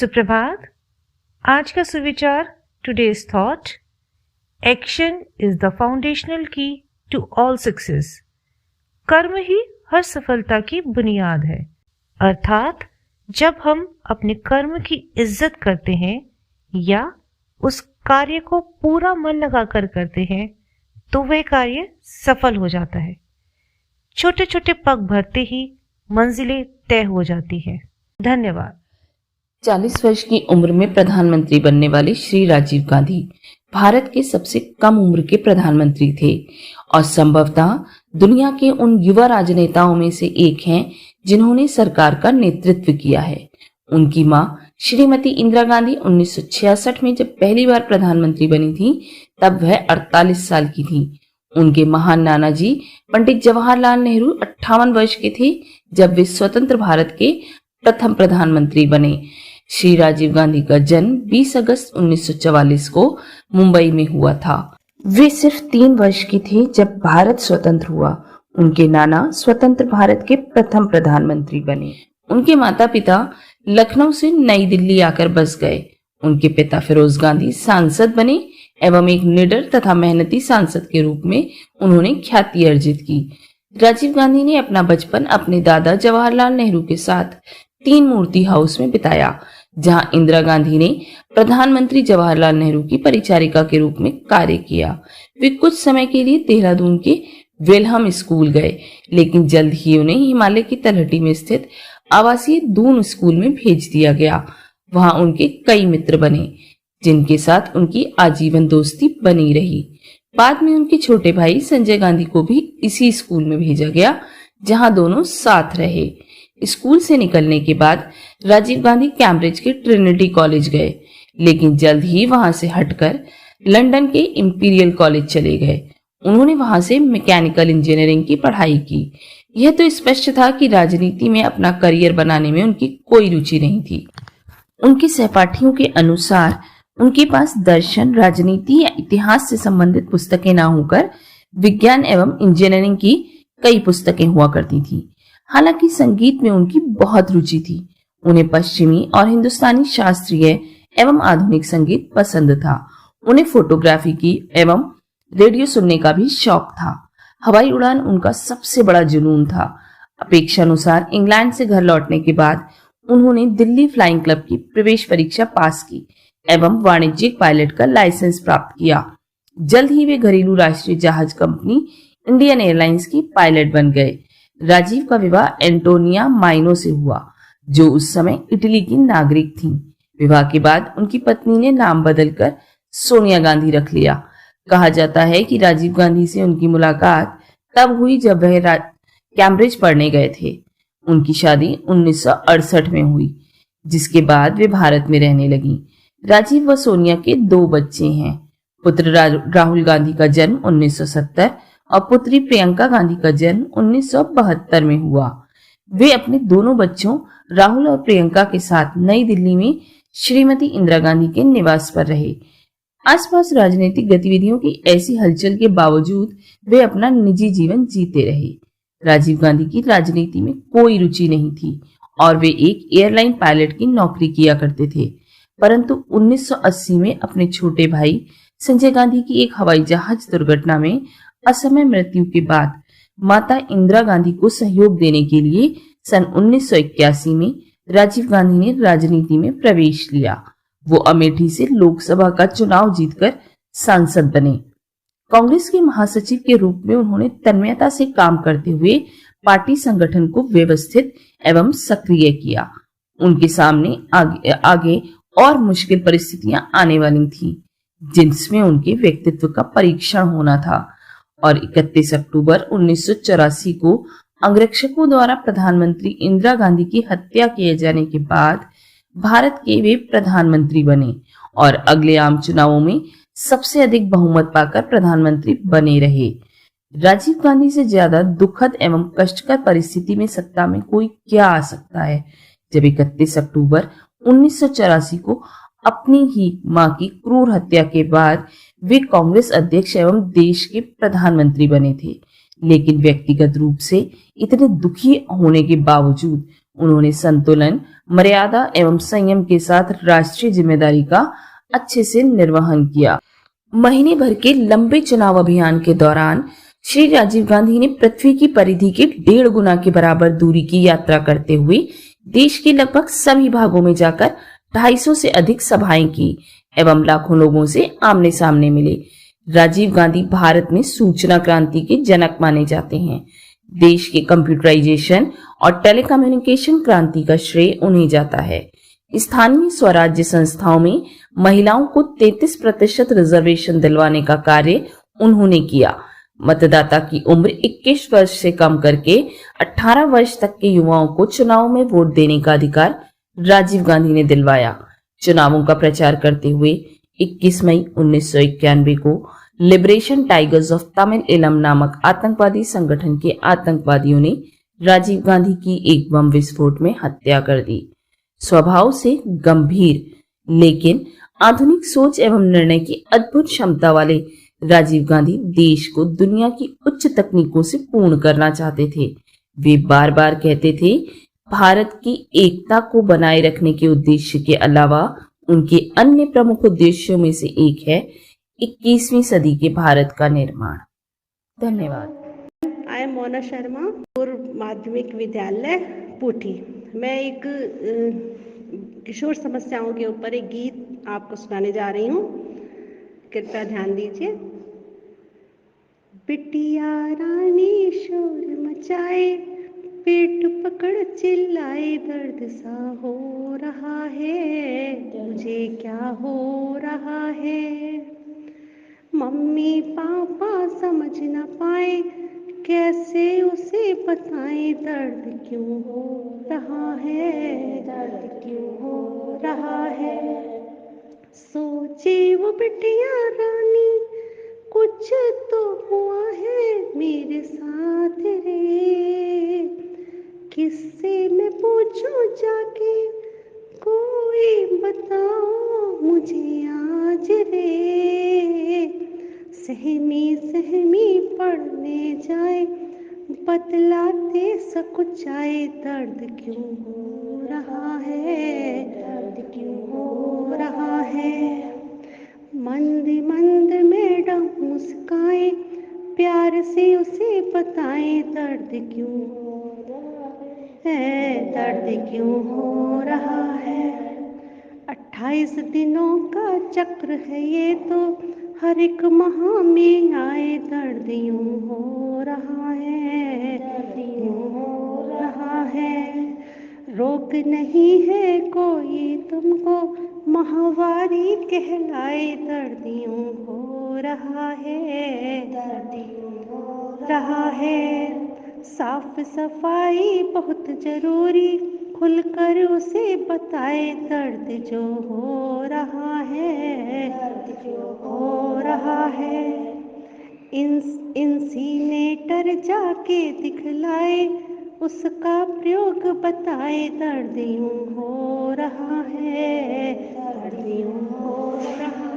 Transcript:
सुप्रभात। आज का सुविचार, today's thought, action is the foundational की टू ऑल सक्सेस। कर्म ही हर सफलता की बुनियाद है। अर्थात जब हम अपने कर्म की इज्जत करते हैं या उस कार्य को पूरा मन लगाकर करते हैं तो वह कार्य सफल हो जाता है। छोटे छोटे पग भरते ही मंजिलें तय हो जाती है। धन्यवाद। 40 वर्ष की उम्र में प्रधानमंत्री बनने वाले श्री राजीव गांधी भारत के सबसे कम उम्र के प्रधानमंत्री थे और संभवतः दुनिया के उन युवा राजनेताओं में से एक हैं जिन्होंने सरकार का नेतृत्व किया है। उनकी मां श्रीमती इंदिरा गांधी 1966 में जब पहली बार प्रधानमंत्री बनी थी तब वह 48 साल की थी। उनके महान नाना जी पंडित जवाहरलाल नेहरू 58 वर्ष के थे जब वे स्वतंत्र भारत के प्रथम प्रधानमंत्री बने। श्री राजीव गांधी का जन्म 20 अगस्त 1944 को मुंबई में हुआ था। वे सिर्फ 3 वर्ष के थे जब भारत स्वतंत्र हुआ। उनके नाना स्वतंत्र भारत के प्रथम प्रधानमंत्री बने। उनके माता पिता लखनऊ से नई दिल्ली आकर बस गए। उनके पिता फिरोज गांधी सांसद बने एवं एक निडर तथा मेहनती सांसद के रूप में उन्होंने ख्याति अर्जित की। राजीव गांधी ने अपना बचपन अपने दादा जवाहरलाल नेहरू के साथ 3 मूर्ति हाउस में बिताया, जहां इंदिरा गांधी ने प्रधानमंत्री जवाहरलाल नेहरू की परिचारिका के रूप में कार्य किया। वे कुछ समय के लिए देहरादून के वेलहम स्कूल गए, लेकिन जल्द ही उन्हें हिमालय की तलहटी में स्थित आवासीय दून स्कूल में भेज दिया गया। वहां उनके कई मित्र बने, जिनके साथ उनकी आजीवन दोस्ती बनी रही। बाद में उनके छोटे भाई संजय गांधी को भी इसी स्कूल में भेजा गया, जहां दोनों साथ रहे। स्कूल से निकलने के बाद राजीव गांधी कैम्ब्रिज के ट्रिनिटी कॉलेज गए, लेकिन जल्द ही वहां से हटकर लंदन के इंपीरियल कॉलेज चले गए। उन्होंने वहां से मैकेनिकल इंजीनियरिंग की पढ़ाई की। यह तो स्पष्ट था कि राजनीति में अपना करियर बनाने में उनकी कोई रुचि नहीं थी। उनके सहपाठियों के अनुसार उनके पास दर्शन, राजनीति या इतिहास से संबंधित पुस्तकें ना होकर विज्ञान एवं इंजीनियरिंग की कई पुस्तकें हुआ करती थी। हालांकि संगीत में उनकी बहुत रुचि थी। उन्हें पश्चिमी और हिंदुस्तानी शास्त्रीय एवं आधुनिक संगीत पसंद था। उन्हें फोटोग्राफी की एवं रेडियो सुनने का भी शौक था। हवाई उड़ान उनका सबसे बड़ा जुनून था। अपेक्षानुसार इंग्लैंड से घर लौटने के बाद उन्होंने दिल्ली फ्लाइंग क्लब की प्रवेश परीक्षा पास की एवं वाणिज्यिक पायलट का लाइसेंस प्राप्त किया। जल्द ही वे घरेलू राष्ट्रीय जहाज कंपनी इंडियन एयरलाइंस की पायलट बन गए। राजीव का विवाह एंटोनिया माइनो से हुआ, जो उस समय इटली की नागरिक थीं। विवाह के बाद उनकी पत्नी ने नाम बदलकर सोनिया गांधी रख लिया। कहा जाता है कि राजीव गांधी से उनकी मुलाकात तब हुई जब वह कैम्ब्रिज पढ़ने गए थे। उनकी शादी 1968 में हुई, जिसके बाद वे भारत में रहने लगी। राजीव व सोनिया के 2 बच्चे हैं। पुत्र राहुल गांधी का जन्म 1970 और पुत्री प्रियंका गांधी का जन्म 1972 में हुआ। वे अपने दोनों बच्चों राहुल और प्रियंका के साथ नई दिल्ली में श्रीमती इंदिरा गांधी के निवास पर रहे। आसपास राजनीतिक गतिविधियों की ऐसी हलचल के बावजूद वे अपना निजी जीवन जीते रहे। राजीव गांधी की राजनीति में कोई रुचि नहीं थी और वे एक एयरलाइन पायलट की नौकरी किया करते थे। परंतु 1980 में अपने छोटे भाई संजय गांधी की एक हवाई जहाज दुर्घटना में असमय मृत्यु के बाद माता इंदिरा गांधी को सहयोग देने के लिए सन 1981 में राजीव गांधी ने राजनीति में प्रवेश लिया। वो अमेठी से लोकसभा का चुनाव जीतकर सांसद बने। कांग्रेस के महासचिव के रूप में उन्होंने तन्मयता से काम करते हुए पार्टी संगठन को व्यवस्थित एवं सक्रिय किया। उनके सामने आगे और मुश्किल परिस्थितियां आने वाली थीं, जिसमें उनके व्यक्तित्व का परीक्षण होना था। और 31 अक्टूबर 1984 को अंगरक्षकों द्वारा प्रधानमंत्री इंदिरा गांधी की हत्या किए जाने के बाद भारत के वे प्रधानमंत्री बने और अगले आम चुनावों में सबसे अधिक बहुमत पाकर प्रधानमंत्री बने रहे। राजीव गांधी से ज्यादा दुखद एवं कष्टकर परिस्थिति में सत्ता में कोई क्या आ सकता है, जब 31 अक्टूबर 1984 को अपनी ही मां की क्रूर हत्या के बाद वे कांग्रेस अध्यक्ष एवं देश के प्रधानमंत्री बने थे। लेकिन व्यक्तिगत रूप से इतने दुखी होने के बावजूद उन्होंने संतुलन, मर्यादा एवं संयम के साथ राष्ट्रीय जिम्मेदारी का अच्छे से निर्वहन किया। महीने भर के लंबे चुनाव अभियान के दौरान श्री राजीव गांधी ने पृथ्वी की परिधि के 1.5 गुना के बराबर दूरी की यात्रा करते हुए देश के लगभग सभी भागों में जाकर 250 से अधिक सभाएं की एवं लाखों लोगों से आमने सामने मिले। राजीव गांधी भारत में सूचना क्रांति के जनक माने जाते हैं। देश के कंप्यूटराइजेशन और टेलीकम्युनिकेशन क्रांति का श्रेय उन्हें जाता है। स्थानीय स्वराज्य संस्थाओं में महिलाओं को 33% रिजर्वेशन दिलवाने का कार्य उन्होंने किया। मतदाता की उम्र 21 वर्ष से कम करके 18 वर्ष तक के युवाओं को चुनाव में वोट देने का अधिकार राजीव गांधी ने दिलवाया। चुनावों का प्रचार करते हुए 21 मई 1991 को लिबरेशन टाइगर्स ऑफ तमिल इलम नामक आतंकवादी संगठन के आतंकवादियों ने राजीव गांधी की एक बम विस्फोट में हत्या कर दी। स्वभाव से गंभीर लेकिन आधुनिक सोच एवं निर्णय की अद्भुत क्षमता वाले राजीव गांधी देश को दुनिया की उच्च तकनीकों से पूर्ण करना चाहते थे। वे बार बार कहते थे, भारत की एकता को बनाए रखने के उद्देश्य के अलावा उनके अन्य प्रमुख उद्देश्यों में से एक है 21वीं सदी के भारत का निर्माण। धन्यवाद। आई एम मोना शर्मा, पूर्व माध्यमिक विद्यालय पूठी। मैं एक किशोर समस्याओं के ऊपर एक गीत आपको सुनाने जा रही हूँ, कृपया ध्यान दीजिए। बिटिया रानी शोर मचाए, पेट पकड़ चिल्लाए, दर्द सा हो रहा है, मुझे क्या हो रहा है। मम्मी पापा समझ न पाए, कैसे उसे बताएं, दर्द क्यों हो रहा है, दर्द क्यों हो रहा है। सोचे वो बिटिया रानी, कुछ तो हुआ है मेरे साथ रे, किससे मैं पूछूं जाके, कोई बताओ मुझे आज रे। सहमी सहमी पढ़ने जाए, बतलाते सकुचाए, दर्द क्यों हो रहा है, दर्द क्यों हो रहा है। मंद मंद मैडम मुस्काए, प्यार से उसे बताए, दर्द क्यों हो रहा है, दर्द क्यों हो रहा है। 28 दिनों का चक्र है ये तो, हर एक माह में आए, दर्द यूं हो रहा है, दर्द यूं हो रहा है। रोग नहीं है कोई तुमको, माहवारी कहलाए, दर्द यूं हो रहा है, दर्द यूं हो रहा है। साफ सफाई बहुत जरूरी, खुलकर उसे बताए, दर्द जो हो रहा है, दर्द जो हो रहा है। इंसीनेटर जाके दिखलाए, उसका प्रयोग बताए, दर्द यूं हो रहा है, दर्द यूं हो रहा